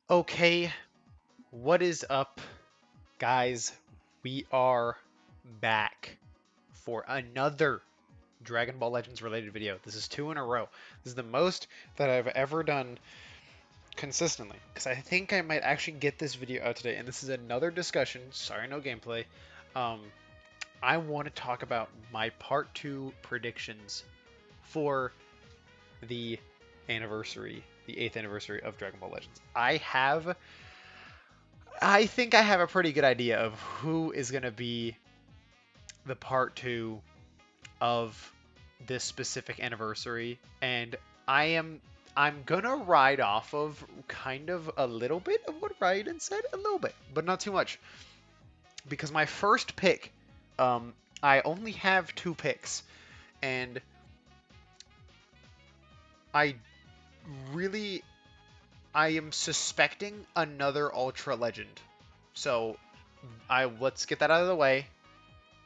Okay, what is up, guys? We are back for another Dragon Ball Legends related video. This is two in a row. This is the most that I've ever done consistently because I think I might actually get this video out today. And this is another discussion. Sorry, no gameplay. Um, I want to talk about my part two predictions for the anniversary, the 8th anniversary of Dragon Ball Legends. I think I have a pretty good idea of who is going to be the part two of this specific anniversary, and I'm gonna ride off of kind of a little bit of what Raiden said, a little bit, but not too much, because my first pick, I only have two picks, and I really I am suspecting another Ultra Legend. So let's get that out of the way.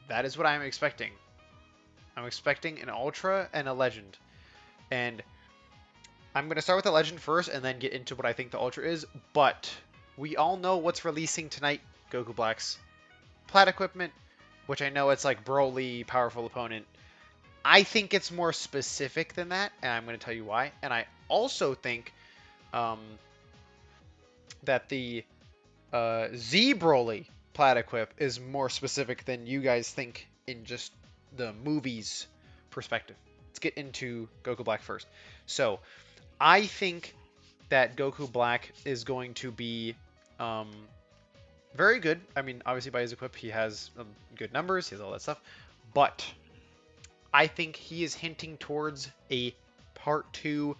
That is what I'm expecting. I'm expecting an Ultra and a Legend. And I'm going to start with the Legend first and then get into what I think the Ultra is. But we all know what's releasing tonight. Goku Black's Plat equipment, which I know it's like Broly, powerful opponent. I think it's more specific than that, and I'm going to tell you why. And I also think um, that the Z Broly Plat equip is more specific than you guys think in just the movie's perspective. Let's get into Goku Black first. So, I think that Goku Black is going to be um, very good. I mean, obviously by his equip, he has good numbers, he has all that stuff. But I think he is hinting towards a part two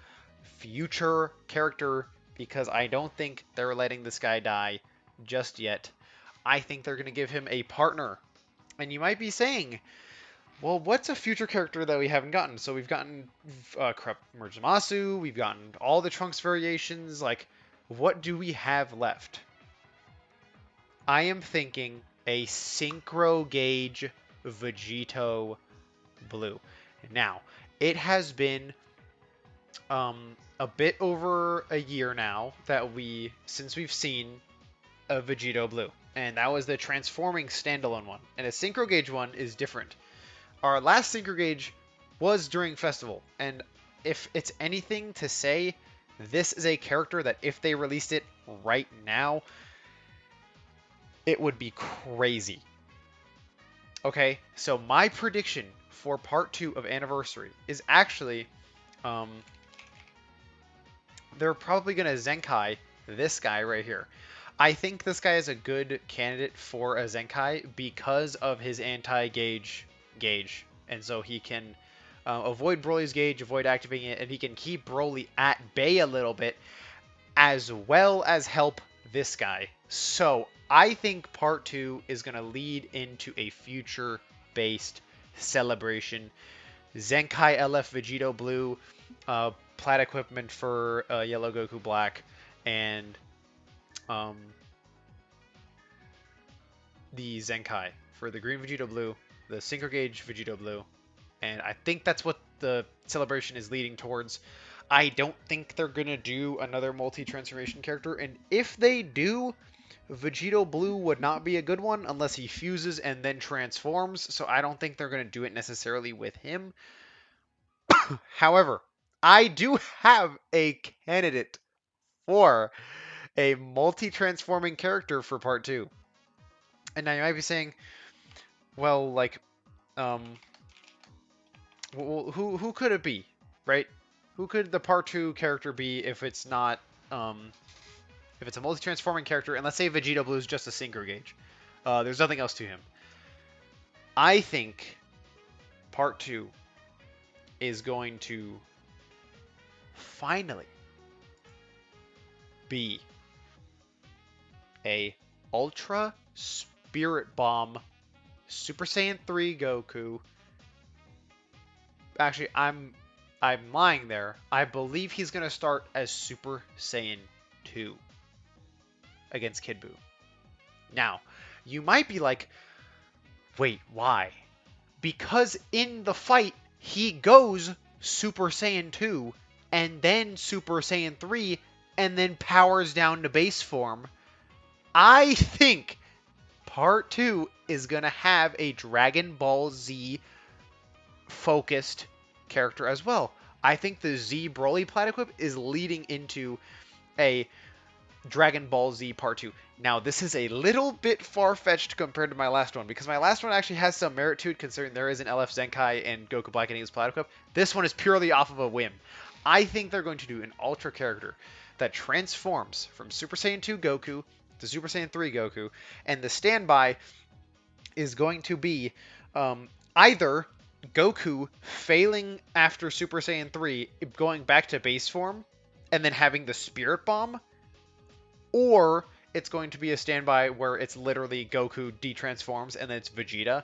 future character because I don't think they're letting this guy die just yet. I think they're going to give him a partner. And you might be saying, well, what's a future character that we haven't gotten? So we've gotten Corrupt Murjamasu, we've gotten all the Trunks variations. Like, what do we have left? I am thinking a Syncro Guage Vegito Blue. Now, it has been a bit over a year now since we've seen a Vegito Blue, and that was the transforming standalone one. And a Synchro Gauge one is different. Our last Synchro Gauge was during Festival, and if it's anything to say, this is a character that if they released it right now, it would be crazy. Okay, so my prediction for part two of Anniversary is actually, um, they're probably gonna Zenkai this guy right here. I think this guy is a good candidate for a Zenkai because of his anti-gauge, and so he can avoid Broly's gauge, avoid activating it, and he can keep Broly at bay a little bit, as well as help this guy. So I think part two is going to lead into a future-based celebration. Zenkai LF Vegito Blue, Plat equipment for Yellow Goku Black, and um, the Zenkai for the Green Vegito Blue, the Synchro Gauge Vegito Blue, and I think that's what the celebration is leading towards. I don't think they're gonna do another multi-transformation character, and if they do, Vegito Blue would not be a good one unless he fuses and then transforms, so I don't think they're gonna do it necessarily with him. However, I do have a candidate for a multi-transforming character for part two. And now you might be saying, well, like, um, who could it be, right? Who could the part two character be if it's not, if it's a multi-transforming character, and let's say Vegito Blue is just a Synchro Gauge. There's nothing else to him. I think part two is going to finally be a Ultra Spirit Bomb Super Saiyan 3 Goku. Actually, I'm lying there. I believe he's going to start as Super Saiyan 2 against Kid Buu. Now, you might be like, wait, why? Because in the fight, he goes Super Saiyan 2 and then Super Saiyan 3 and then powers down to base form. I think part 2 is going to have a Dragon Ball Z focused character as well. I think the Z Broly plat equip is leading into a Dragon Ball Z Part 2. Now, this is a little bit far-fetched compared to my last one, because my last one actually has some merit to it, considering there is an LF Zenkai and Goku Black and Eagles Plat equip. This one is purely off of a whim. I think they're going to do an Ultra character that transforms from Super Saiyan 2 Goku to Super Saiyan 3 Goku, and the standby is going to be either Goku failing after Super Saiyan 3, going back to base form, and then having the Spirit Bomb, or it's going to be a standby where it's literally Goku detransforms and then it's Vegeta.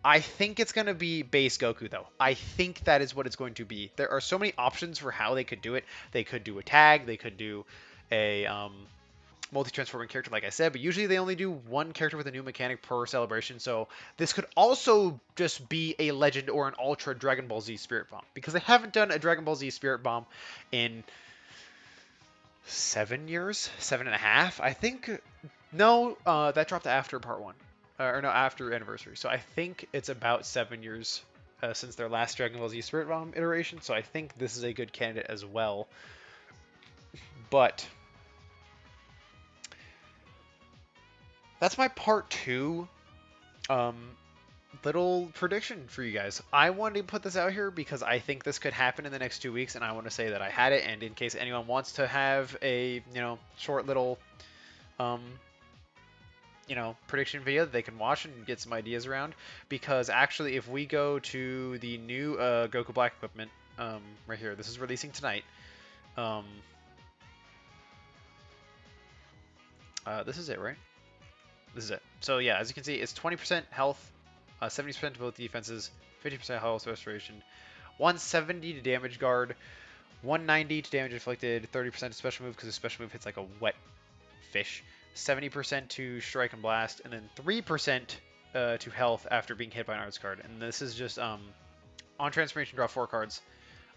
I think it's going to be base Goku, though. I think that is what it's going to be. There are so many options for how they could do it. They could do a tag, they could do a multi-transforming character, like I said, but usually they only do one character with a new mechanic per celebration, so this could also just be a Legend or an Ultra Dragon Ball Z Spirit Bomb, because they haven't done a Dragon Ball Z Spirit Bomb in 7 years, 7.5, I think. No, that dropped after part 1, or no, after Anniversary. So I think it's about 7 years since their last Dragon Ball Z Spirit Bomb iteration. So I think this is a good candidate as well. But that's my part 2 um, little prediction for you guys. I wanted to put this out here because I think this could happen in the next 2 weeks, and I want to say that I had it. And in case anyone wants to have a short little um, prediction video that they can watch and get some ideas around. Because actually, if we go to the new Goku Black equipment right here, this is releasing tonight. This is it, right? This is it. So yeah, as you can see, it's 20% health, 70% to both defenses, 50% health restoration, 170 to damage guard, 190 to damage inflicted, 30% to special move because the special move hits like a wet fish, 70% to strike and blast, and then 3% to health after being hit by an arts card. And this is just on transformation, draw 4 cards.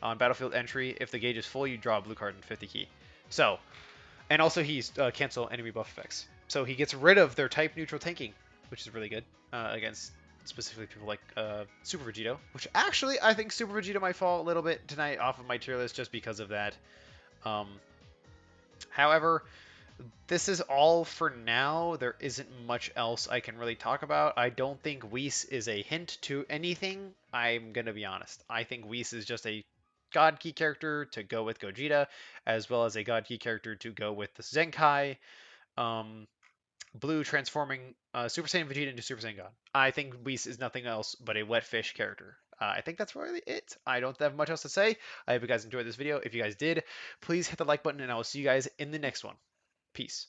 On battlefield entry, if the gauge is full, you draw a blue card and 50 key. So, and also he's cancel enemy buff effects. So he gets rid of their type neutral tanking, which is really good against specifically people like Super Vegito, which actually I think Super Vegito might fall a little bit tonight off of my tier list just because of that. However, this is all for now. There isn't much else I can really talk about. I don't think Whis is a hint to anything. I'm going to be honest. I think Whis is just a God Key character to go with Gogeta, as well as a God Key character to go with the Zenkai. Blue transforming Super Saiyan Vegeta into Super Saiyan God. I think Whis is nothing else but a wet fish character. I think that's really it. I don't have much else to say. I hope you guys enjoyed this video. If you guys did, please hit the like button, and I will see you guys in the next one. Peace.